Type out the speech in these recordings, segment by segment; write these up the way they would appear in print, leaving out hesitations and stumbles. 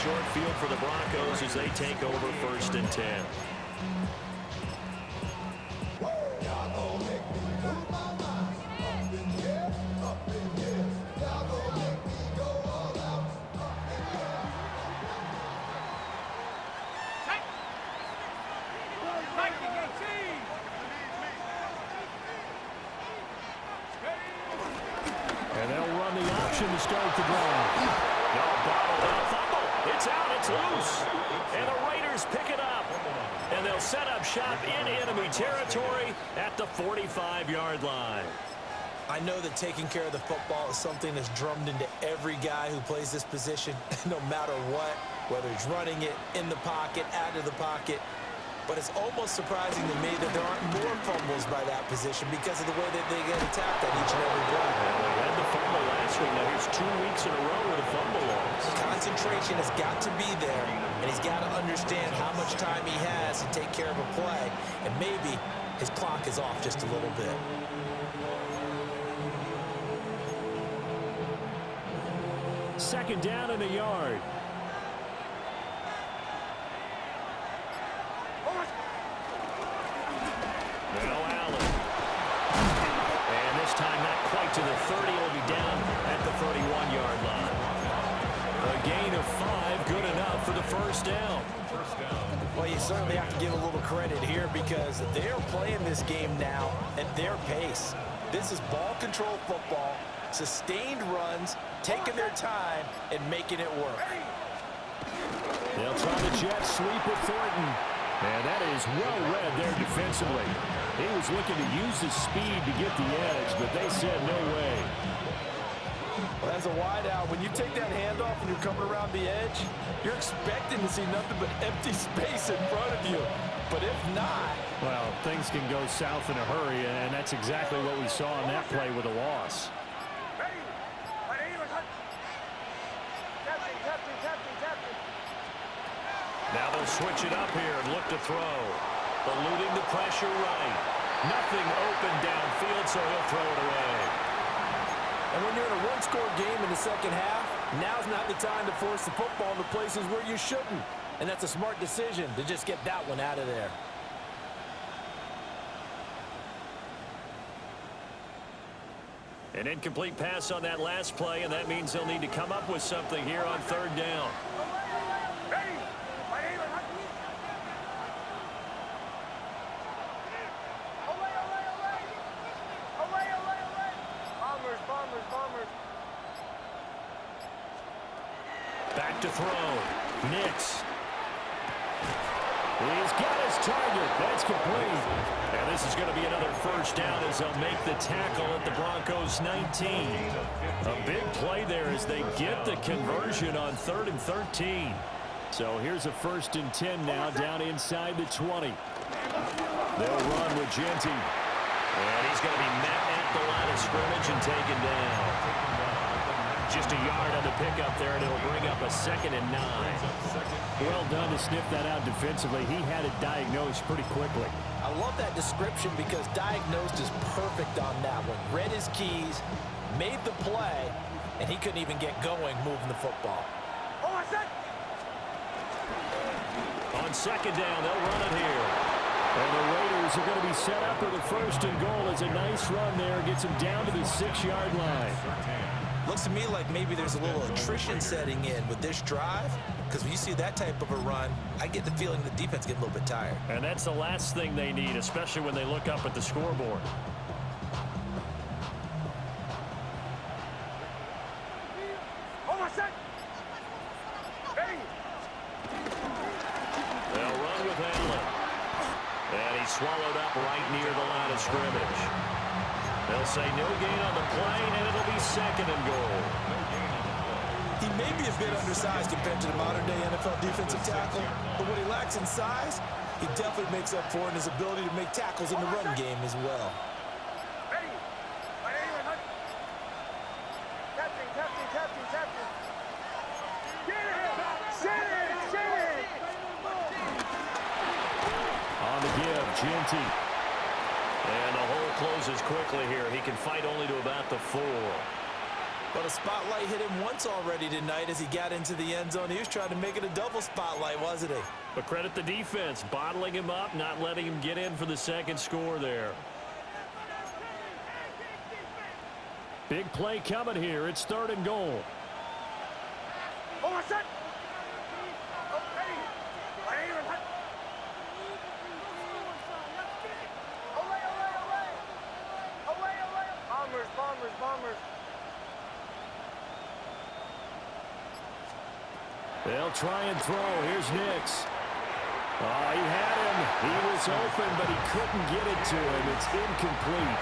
short field for the Broncos as they take over 1st and 10. And they'll run the option to start the drive. No, bottled up fumble. It's out. It's loose. And the Raiders pick it up. And they'll set up shop in enemy territory at the 45-yard line. I know that taking care of the football is something that's drummed into every guy who plays this position, no matter what, whether he's running it, in the pocket, out of the pocket. But it's almost surprising to me that there aren't more fumbles by that position because of the way that they get attacked on each and every play. Well, they had the fumble last week. Now here's 2 weeks in a row with a fumble loss. Concentration has got to be there, and he's got to understand how much time he has to take care of a play, and maybe his clock is off just a little bit. Second down and a yard. Now Allen. And this time not quite to the 30. It'll be down at the 31-yard line. A gain of 5, good enough for the first down. Well, you certainly have to give a little credit here because they're playing this game now at their pace. This is ball control football, sustained runs, taking their time, and making it work. They'll try the jet sweep with Thornton. And that is well read there defensively. He was looking to use his speed to get the edge, but they said no way. Well, as a wideout, when you take that handoff and you're coming around the edge, you're expecting to see nothing but empty space in front of you. But if not... Well, things can go south in a hurry, and that's exactly what we saw in that play with a loss. Now they'll switch it up here and look to throw. Eluding the pressure right. Nothing open downfield, so he'll throw it away. And when you're in a one-score game in the second half, now's not the time to force the football in the places where you shouldn't. And that's a smart decision to just get that one out of there. An incomplete pass on that last play, and that means they'll need to come up with something here on 3rd down. Back to throw. Nix. He's got his target. That's complete. And this is going to be another first down as they'll make the tackle at the Broncos 19. A big play there as they get the conversion on 3rd and 13. So here's a 1st and 10 now down inside the 20. They'll run with Genty. And he's going to be met at the line of scrimmage and taken down. Just a yard on the pickup there, and it'll bring up a 2nd and 9. Well done to sniff that out defensively. He had it diagnosed pretty quickly. I love that description because diagnosed is perfect on that one. Read his keys, made the play, and he couldn't even get going moving the football. On 2nd down, they'll run it here. And the Raiders are going to be set up with a 1st and goal. As a nice run there gets him down to the 6-yard line. Looks to me like maybe there's a little attrition setting in with this drive, because when you see that type of a run, I get the feeling the defense gets a little bit tired. And that's the last thing they need, especially when they look up at the scoreboard. They'll run with Allen. And he's swallowed up right near the line of scrimmage. They'll say no gain on the play, and it'll be 2nd and goal. He may be a bit undersized compared to the modern-day NFL defensive tackle, but what he lacks in size, he definitely makes up for in his ability to make tackles in the run game as well. On the give, Genty. And the hole closes quickly here. He can fight only to about the 4. Well, the spotlight hit him once already tonight as he got into the end zone. He was trying to make it a double spotlight, wasn't he? But credit the defense, bottling him up, not letting him get in for the second score there. Big play coming here. It's 3rd and goal. Bombers. They'll try and throw. Here's Nix. Oh, he had him. He was open, but he couldn't get it to him. It's incomplete.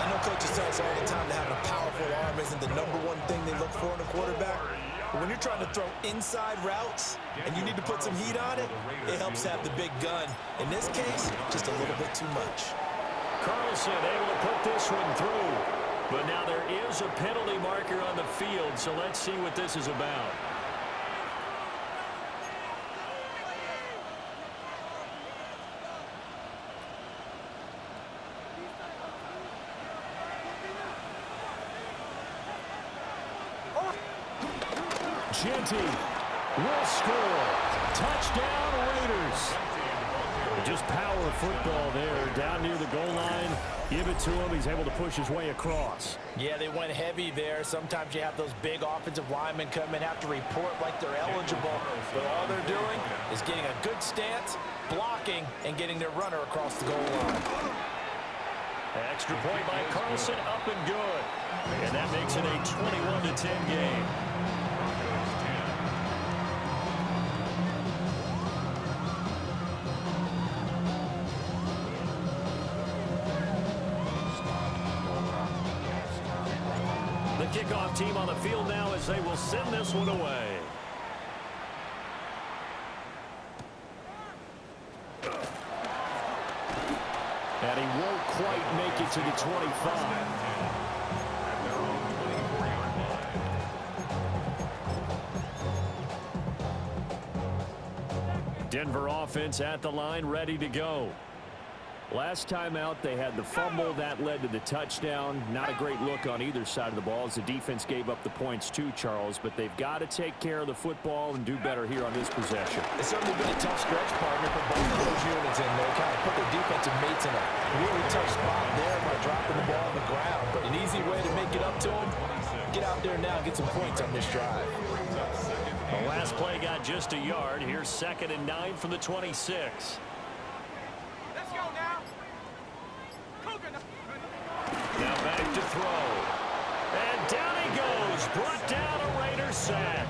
I know coaches tell us all the time that having a powerful arm isn't the #1 thing they look for in a quarterback. But when you're trying to throw inside routes and you need to put some heat on it, it helps have the big gun. In this case, just a little bit too much. Carlson able to put this one through. But now there is a penalty marker on the field, so let's see what this is about. Genty will score. Touchdown, Raiders. Just power football there down near the goal line. Give it to him. He's able to push his way across. Yeah, they went heavy there. Sometimes you have those big offensive linemen come in, have to report like they're eligible. But all they're doing is getting a good stance, blocking, and getting their runner across the goal line. Extra point by Carlson, up and good. And that makes it a 21-10 game. The kickoff team on the field now as they will send this one away. And he won't quite make it to the 25. Denver offense at the line, ready to go. Last time out, they had the fumble. That led to the touchdown. Not a great look on either side of the ball as the defense gave up the points too, Charles. But they've got to take care of the football and do better here on this possession. It's certainly been a tough stretch, partner, for both of those units in there. Kind of put their defensive mates in a really tough spot there by dropping the ball on the ground. But an easy way to make it up to them, get out there now and get some points on this drive. The last play got just a yard. Here's 2nd and 9 from the 26. Now back to throw. And down he goes. Brought down a Raider sack.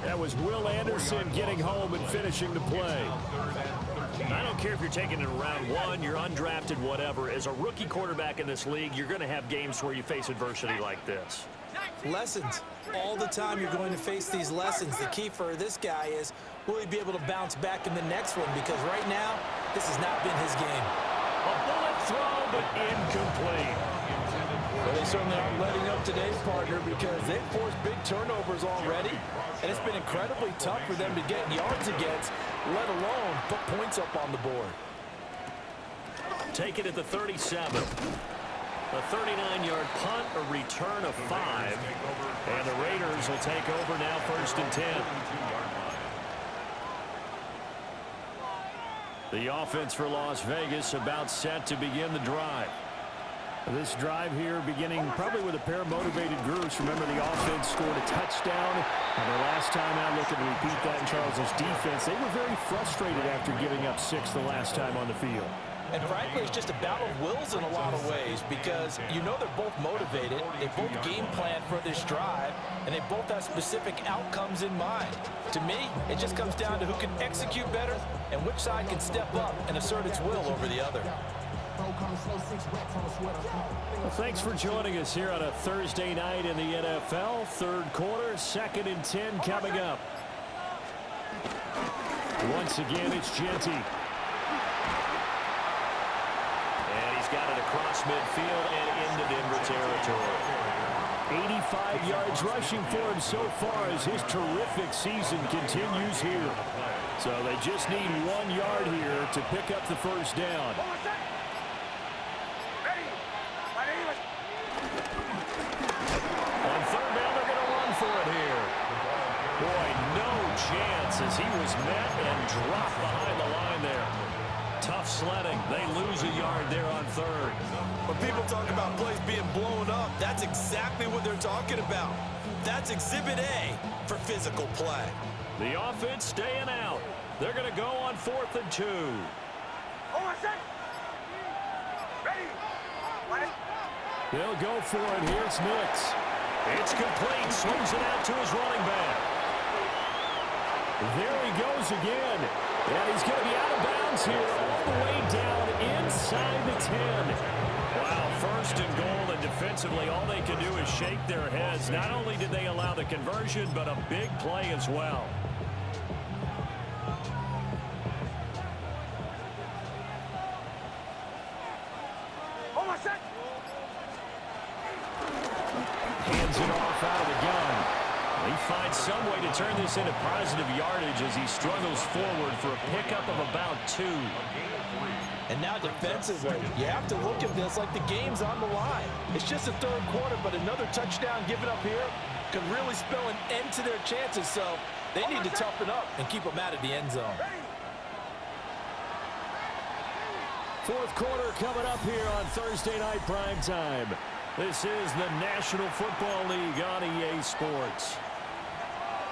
That was Will Anderson getting home and finishing the play. I don't care if you're taking it in round 1, you're undrafted, whatever. As a rookie quarterback in this league, you're going to have games where you face adversity like this. Lessons. All the time you're going to face these lessons. The key for this guy is, will he be able to bounce back in the next one? Because right now, this has not been his game. A bullet throw, but incomplete. Well, they certainly aren't letting up today's partner because they've forced big turnovers already, and it's been incredibly tough for them to get yards against, let alone put points up on the board. Take it at the 37. A 39-yard punt, a return of 5. And the Raiders will take over now, 1st and 10. The offense for Las Vegas about set to begin the drive. This drive here beginning probably with a pair of motivated groups. Remember, the offense scored a touchdown. And their last time out, looking to repeat that in Charles's defense. They were very frustrated after giving up 6 the last time on the field. And frankly, it's just a battle of wills in a lot of ways because you know they're both motivated, they both game plan for this drive, and they both have specific outcomes in mind. To me, it just comes down to who can execute better and which side can step up and assert its will over the other. Well, thanks for joining us here on a Thursday night in the NFL. 3rd quarter, 2nd and 10 coming up. Once again, it's Genty. Got it across midfield and into Denver territory. 85 yards rushing for him so far as his terrific season continues here. So they just need 1 yard here to pick up the first down. Boy, no chance as he was met and dropped behind the line there. Tough sledding. They lose a yard there on third. When people talk about plays being blown up, that's exactly what they're talking about. That's Exhibit A for physical play. The offense staying out. They're going to go on 4th and 2. They'll go for it. Here's Nix. It's complete. Swings it out to his running back. There he goes again. And he's going to be out of bounds here all the way down inside the 10. Wow, 1st and goal, and defensively all they can do is shake their heads. Not only did they allow the conversion, but a big play as well. Hands it off out of the gun. He finds some way to turn this into positive yardage as he struggles forward for a pickup of about 2. And now defensively, you have to look at this like the game's on the line. It's just a 3rd quarter, but another touchdown given up here could really spell an end to their chances, so they need to toughen up and keep them out of the end zone. 4th quarter coming up here on Thursday Night Prime Time. This is the National Football League on EA Sports.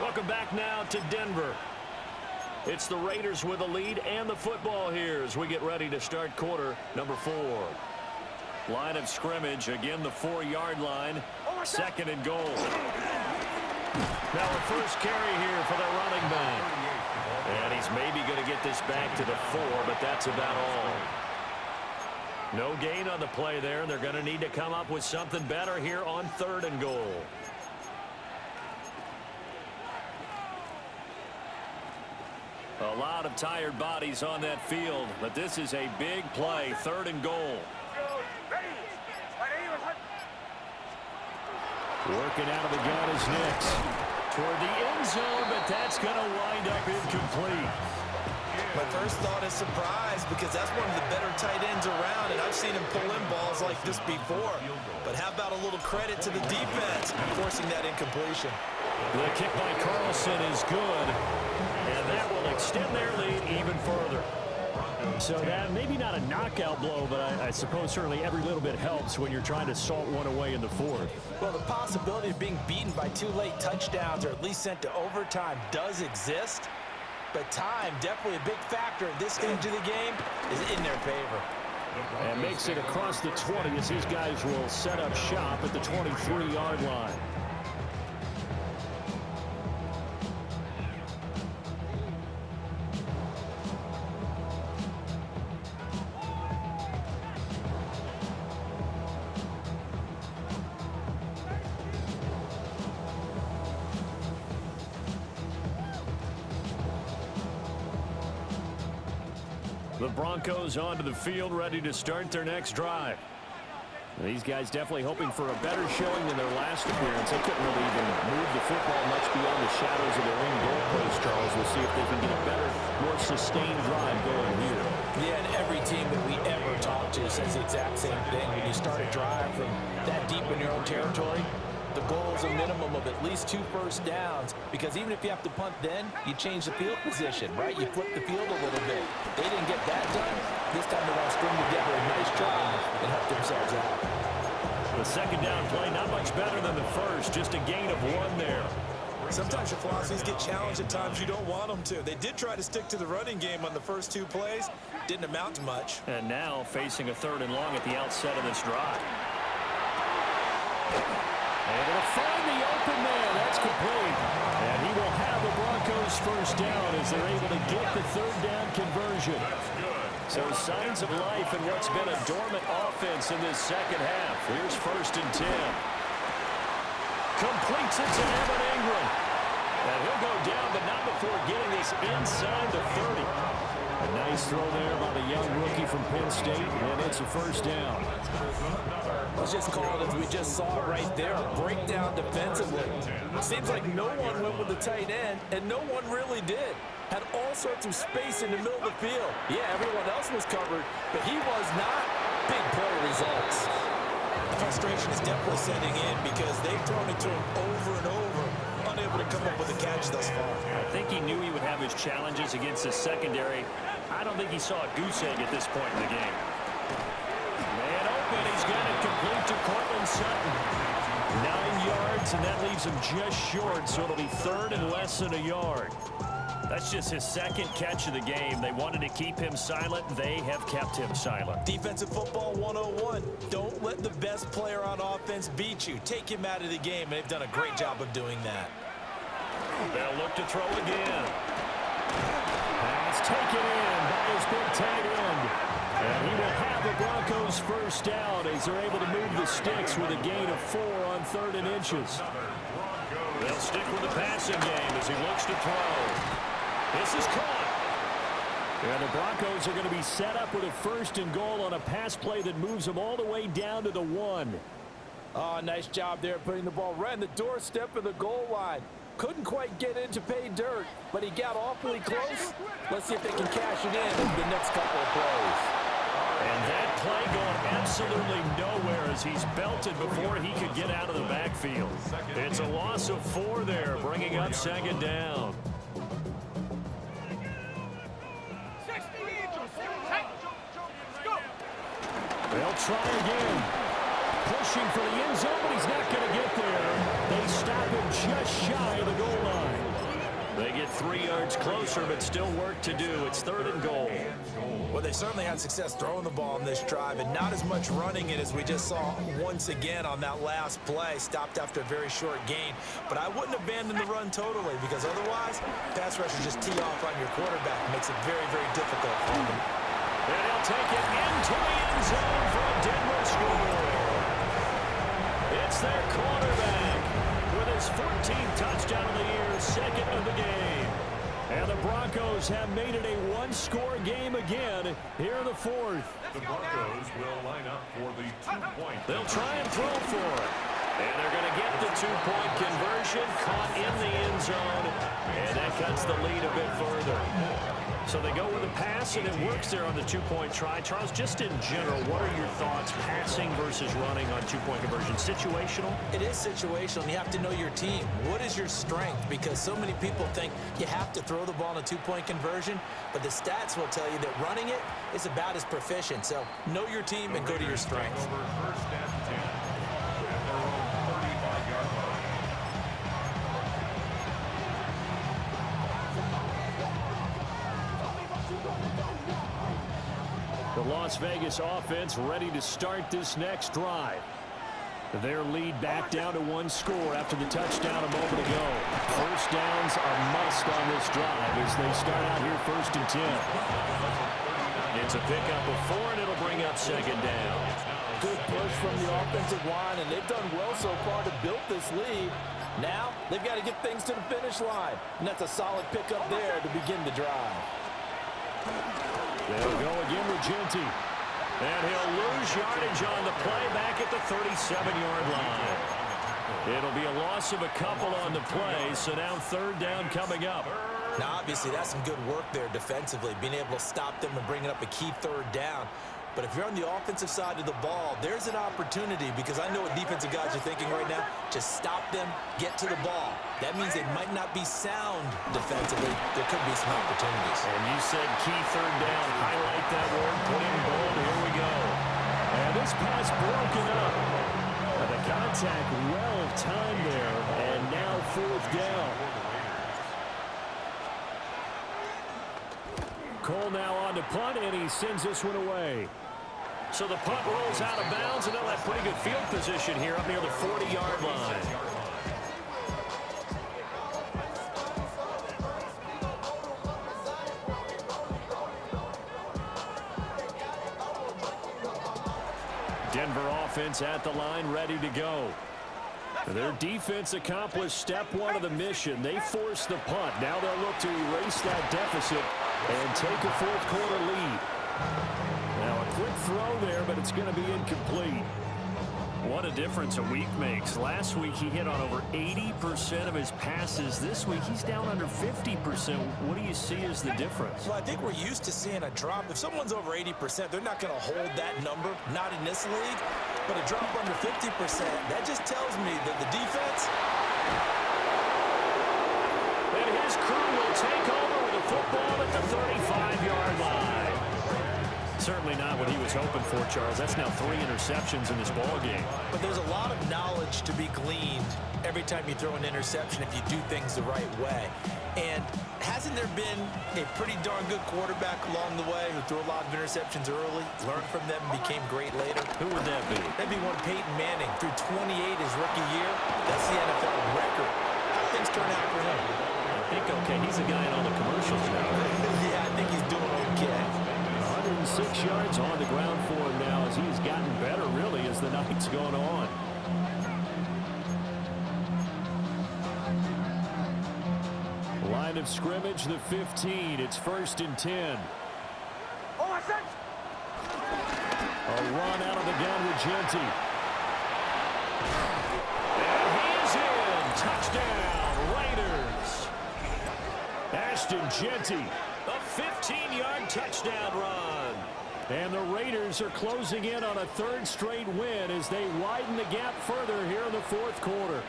Welcome back now to Denver. It's the Raiders with a lead and the football here as we get ready to start quarter number 4. Line of scrimmage, again the 4-yard line. 2nd and goal. Now a first carry here for the running back. And he's maybe going to get this back to the 4, but that's about all. No gain on the play there. They're going to need to come up with something better here on 3rd and goal. A lot of tired bodies on that field, but this is a big play. 3rd and goal. Working out of the gun is Nix. Toward the end zone, but that's going to wind up incomplete. My first thought is surprise because that's one of the better tight ends around, and I've seen him pull in balls like this before. But how about a little credit to the defense forcing that incompletion? The kick by Carlson is good, and that will extend their lead even further. So that maybe not a knockout blow, but I suppose certainly every little bit helps when you're trying to salt one away in the 4th. Well, the possibility of being beaten by 2 late touchdowns or at least sent to overtime does exist. But time, definitely a big factor at this stage of the game, is in their favor. And makes it across the 20 as these guys will set up shop at the 23-yard line. The Broncos onto the field, ready to start their next drive. These guys definitely hoping for a better showing than their last appearance. They couldn't really even move the football much beyond the shadows of their own goalpost, Charles. We'll see if they can get a better, more sustained drive going here. Yeah, and every team that we ever talk to says the exact same thing. When you start a drive from that deep in your own territory, the goal is a minimum of at least 2 first downs, because even if you have to punt then, you change the field position, right? You flip the field a little bit. They didn't get that done. This time they want to string together a nice drive and help themselves out. The 2nd down play, not much better than the first, just a gain of 1 there. Sometimes your philosophies get challenged at times you don't want them to. They did try to stick to the running game on the first 2 plays. Didn't amount to much. And now facing a 3rd and long at the outset of this drive. Able to find the open man. That's complete. And he will have the Broncos first down as they're able to get the 3rd down conversion. So signs of life in what's been a dormant offense in this 2nd half. Here's 1st and 10. Completes it to Evan Ingram. And he'll go down, but not before getting this inside the 30. A nice throw there by the young rookie from Penn State, and it's a first down. Let's just call it as we just saw right there, a breakdown defensively. Seems like no one went with the tight end, and no one really did. Had all sorts of space in the middle of the field. Yeah, everyone else was covered, but he was not. Big play results. The frustration is definitely setting in because they've thrown it to him over and over, unable to to come up with a catch thus far. I think he knew he would have his challenges against the secondary. I don't think he saw a goose egg at this point in the game. Man open. He's got it complete to Cortland Sutton. 9 yards, and that leaves him just short, so it'll be third and less than a yard. That's just his second catch of the game. They wanted to keep him silent. They have kept him silent. Defensive football 101. Don't let the best player on offense beat you. Take him out of the game, and they've done a great job of doing that. They'll look to throw again. Pass taken in by his big tight end. And he will have the Broncos first down as they're able to move the sticks with a gain of 4 on 3rd and inches. They'll stick with the passing game as he looks to throw. This is caught. And the Broncos are going to be set up with a 1st and goal on a pass play that moves them all the way down to the 1. Oh, nice job there putting the ball right in the doorstep of the goal line. Couldn't quite get in to pay dirt, but he got awfully close. Let's see if they can cash it in the next couple of plays. And that play going absolutely nowhere as he's belted before he could get out of the backfield. It's a loss of 4 there, bringing up 2nd down. They'll try again. Pushing for the end zone, but he's not going to get there. They stop him just shy of the goal line. They get 3 yards closer, but still work to do. It's 3rd and goal. Well, they certainly had success throwing the ball in this drive, and not as much running it as we just saw once again on that last play. Stopped after a very short gain. But I wouldn't abandon the run totally, because otherwise, pass rushers just tee off on your quarterback. It makes it very, very difficult for them. And he'll take it into the end zone for a Denver score. It's their quarterback with his 14th touchdown of the year, 2nd of the game. And the Broncos have made it a 1-score game again here in the 4th. The Broncos will line up for the 2-point. They'll try and throw for it. And they're going to get the 2-point conversion, caught in the end zone, and that cuts the lead a bit further. So they go with a pass, and it works there on the 2-point try. Charles, just in general, what are your thoughts passing versus running on 2-point conversion? Situational? It is situational, and you have to know your team. What is your strength? Because so many people think you have to throw the ball in a 2-point conversion, but the stats will tell you that running it is about as proficient. So know your team and go to your strength. First and 10 at their own 35-yard line. The Las Vegas offense ready to start this next drive. Their lead back down to 1 score after the touchdown a moment ago. First downs are must on this drive as they start out here 1st and 10. It's a pickup of 4, and it'll bring up 2nd down. Good push from the offensive line, and they've done well so far to build this lead. Now, they've got to get things to the finish line, and that's a solid pickup there to begin the drive. They'll go again with Genty. And he'll lose yardage on the play back at the 37-yard line. It'll be a loss of a couple on the play, so now 3rd down coming up. Now, obviously, that's some good work there defensively, being able to stop them and bringing up a key 3rd down. But if you're on the offensive side of the ball, there's an opportunity, because I know what defensive guys are thinking right now. Just stop them, get to the ball. That means they might not be sound defensively. There could be some opportunities. And you said key 3rd down. Highlight that word. Put in bold. Here we go. And this pass broken up. And the contact well timed there. And now 4th down. Cole now on to punt, and he sends this one away. So the punt rolls out of bounds, and they'll have pretty good field position here up near the 40-yard line. Denver offense at the line, ready to go. Their defense accomplished step 1 of the mission. They forced the punt. Now they'll look to erase that deficit and take a 4th quarter lead. Now a quick throw there, but it's going to be incomplete. What a difference a week makes. Last week he hit on over 80% of his passes. This week he's down under 50%. What do you see as the difference? Well, I think we're used to seeing a drop. If someone's over 80%, they're not going to hold that number, not in this league. But a drop under 50%, that just tells me that the defense football at the 35-yard line. Certainly not what he was hoping for, Charles. That's now 3 interceptions in this ball game. But there's a lot of knowledge to be gleaned every time you throw an interception if you do things the right way. And hasn't there been a pretty darn good quarterback along the way who threw a lot of interceptions early, learned from them, and became great later? Who would that be? That'd be one Peyton Manning. Threw 28 his rookie year. That's the NFL record. How things turn out for him? I think, okay, he's a guy in all the commercials now. Yeah, I think he's doing okay. 106 yards on the ground for him now as he's gotten better, really, as the night's gone on. Line of scrimmage, the 15. It's 1st and 10. A run out of the gun with Genty. And he is in. Touchdown, Raiders. Ashton Genty. A 15-yard touchdown run. And the Raiders are closing in on a 3rd straight win as they widen the gap further here in the 4th quarter.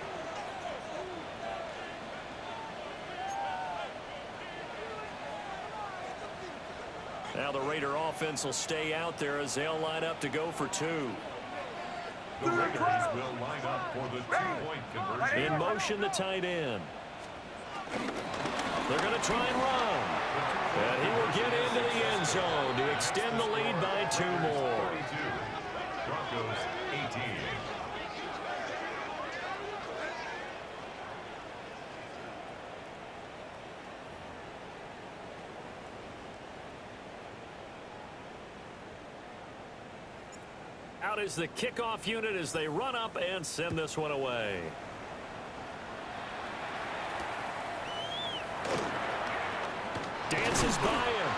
Now the Raider offense will stay out there as they'll line up to go for 2. The Raiders will line up for the 2-point conversion. In motion, the tight end. They're going to try and run. And he will get into the end zone to extend the lead by 2 more. 32. Broncos 18. Out is the kickoff unit as they run up and send this one away. Dances by him.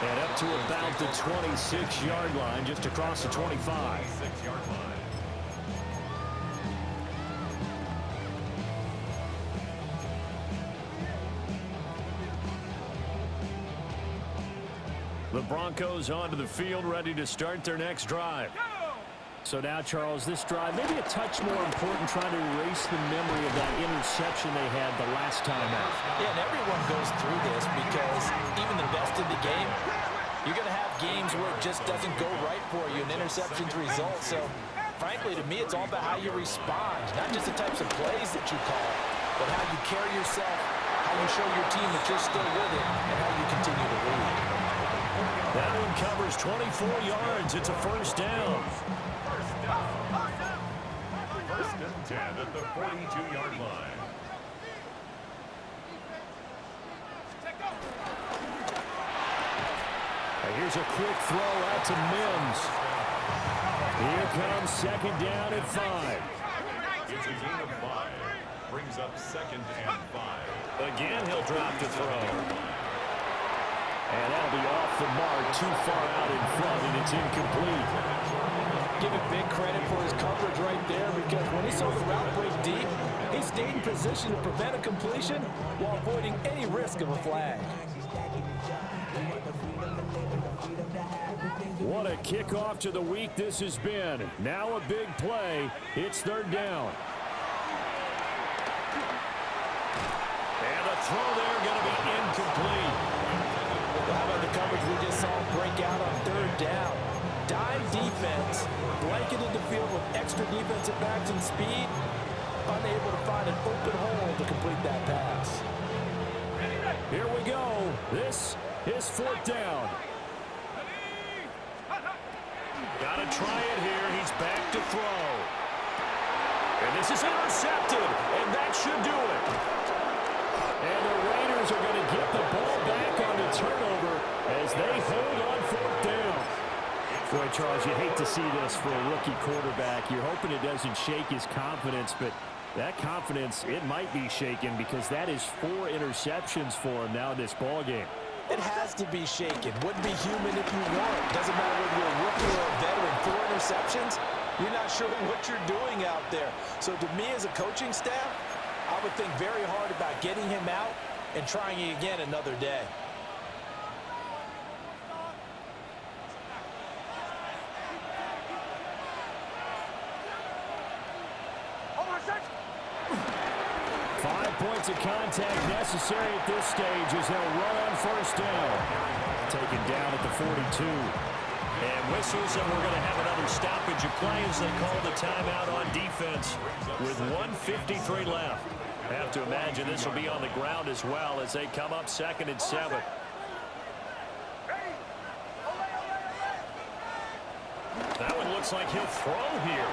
And up to about the 26-yard line, just across the 25. 6-yard line. The Broncos onto the field, ready to start their next drive. So now, Charles, this drive maybe a touch more important, trying to erase the memory of that interception they had the last time out. Yeah, and everyone goes through this because even the best in the game, you're going to have games where it just doesn't go right for you, and interceptions result. So, frankly, to me, it's all about how you respond, not just the types of plays that you call, but how you carry yourself, how you show your team that you're still with it, and how you continue to lead. That one covers 24 yards. It's a 1st down. 1st and 10 at the 42-yard line. Here's a quick throw out to Mims. Here comes 2nd down at 5. It's a gain of 5. Brings up 2nd and 5. Again, he'll drop to throw. And that'll be off the mark, too far out in front, and it's incomplete. Give him big credit for his coverage right there, because when he saw the route break deep, he stayed in position to prevent a completion while avoiding any risk of a flag. What a kickoff to the week this has been. Now a big play. It's 3rd down. And the throw there going to be incomplete. How about the coverage we just saw break out on 3rd down? Dime defense, blanketed the field with extra defensive backs and speed, unable to find an open hole to complete that pass. Here we go. This is 4th down. Got to try it here. He's back to throw. And this is intercepted, and that should do it. And the Raiders are going to get the ball back on the turnover as they hold on 4th down. Boy, Charles, you hate to see this for a rookie quarterback. You're hoping it doesn't shake his confidence, but that confidence, it might be shaken because that is 4 interceptions for him now in this ball game. It has to be shaken. Wouldn't be human if you weren't. Doesn't matter whether you're a rookie or a veteran. 4 interceptions, you're not sure what you're doing out there. So to me as a coaching staff, I would think very hard about getting him out and trying it again another day. Points of contact necessary at this stage as they'll run on first down. Taken down at the 42. And whistles, and we're going to have another stoppage of play as they call the timeout on defense with 1:53 left. Have to imagine this will be on the ground as well as they come up 2nd and 7. That one looks like he'll throw here.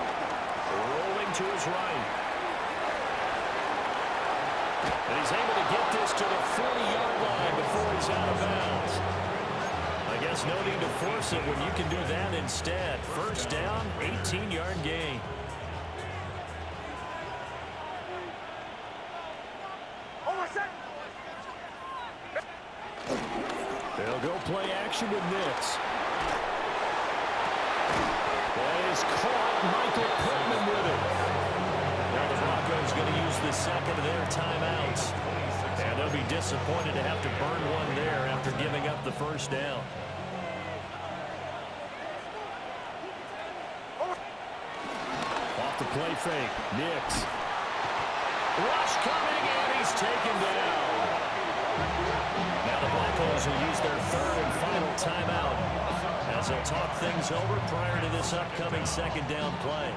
Rolling to his right. And he's able to get this to the 40-yard line before he's out of bounds. I guess no need to force it when you can do that instead. First down, 18-yard gain. They'll go play action with Nix. That is caught. Michael Pittman with it. Now the Broncos going to use the second of their timeouts. And they'll be disappointed to have to burn one there after giving up the first down. Off the play fake. Nix. Rush coming, and he's taken down. Now the Broncos will use their third and final timeout as they'll talk things over prior to this upcoming second down play.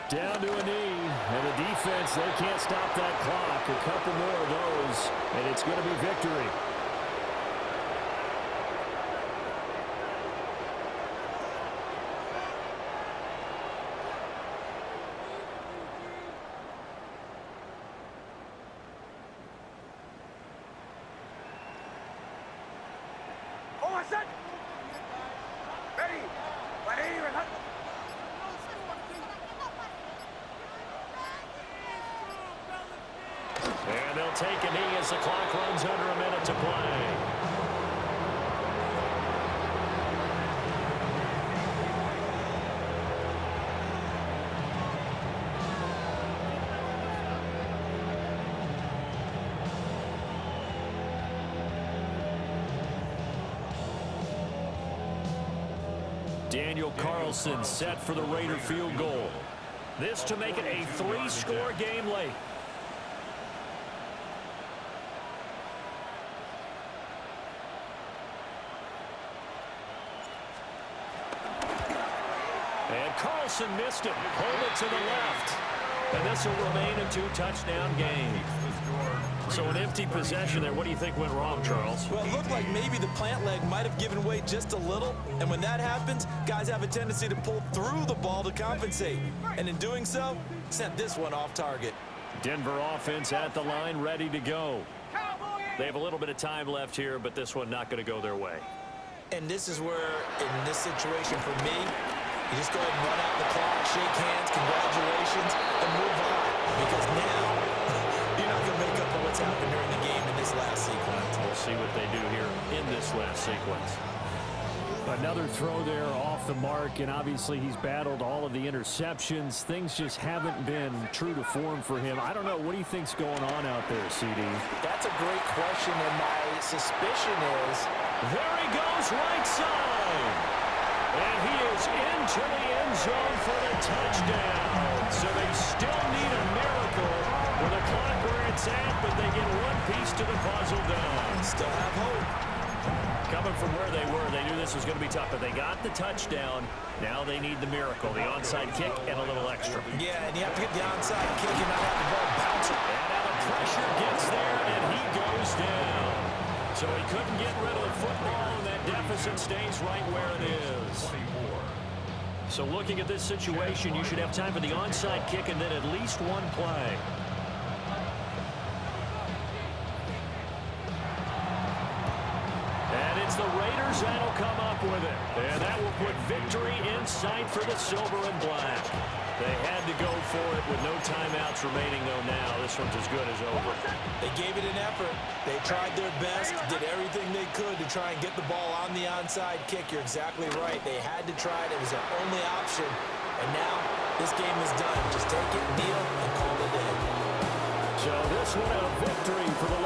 Down to a knee, and the defense, they can't stop that clock. A couple more of those, and it's going to be victory. And they'll take a knee as the clock runs under a minute to play. Daniel Carlson set for the Raider field goal. This to make it a 3-score game late. And Carlson missed it. Hold it to the left. And this will remain a 2-touchdown game. So an empty possession there. What do you think went wrong, Charles? Well, it looked like maybe the plant leg might have given way just a little. And when that happens, guys have a tendency to pull through the ball to compensate. And in doing so, sent this one off target. Denver offense at the line, ready to go. They have a little bit of time left here, but this one not going to go their way. And this is where, in this situation for me, you just go ahead and run out the clock, shake hands, congratulations, and move on. Because now, you're not going to make up for what's happened during the game in this last sequence. We'll see what they do here in this last sequence. Another throw there off the mark, and obviously he's battled all of the interceptions. Things just haven't been true to form for him. I don't know. What do you think's going on out there, CD? That's a great question, and my suspicion is... There he goes, right side. And he is into the end zone for the touchdown. So they still need a miracle with a clock where it's at, but they get one piece to the puzzle done. Still have hope. Coming from where they were, they knew this was going to be tough, but they got the touchdown. Now they need the miracle, the onside kick and a little extra. Yeah, and you have to get the onside kick and not have the ball bounce. And now the pressure gets there, and he goes down. So he couldn't get rid of the football, and that deficit stays right where it is. So looking at this situation, you should have time for the onside kick and then at least one play. And it's the Raiders that'll come up with it. And that will put victory in sight for the silver and black. They had to go for it with no timeouts remaining, though, now. This one's as good as over. They gave it an effort. They tried their best, did everything they could to try and get the ball on the onside kick. You're exactly right. They had to try it. It was their only option. And now this game is done. Just take it, kneel, and call it in. So this one a victory for the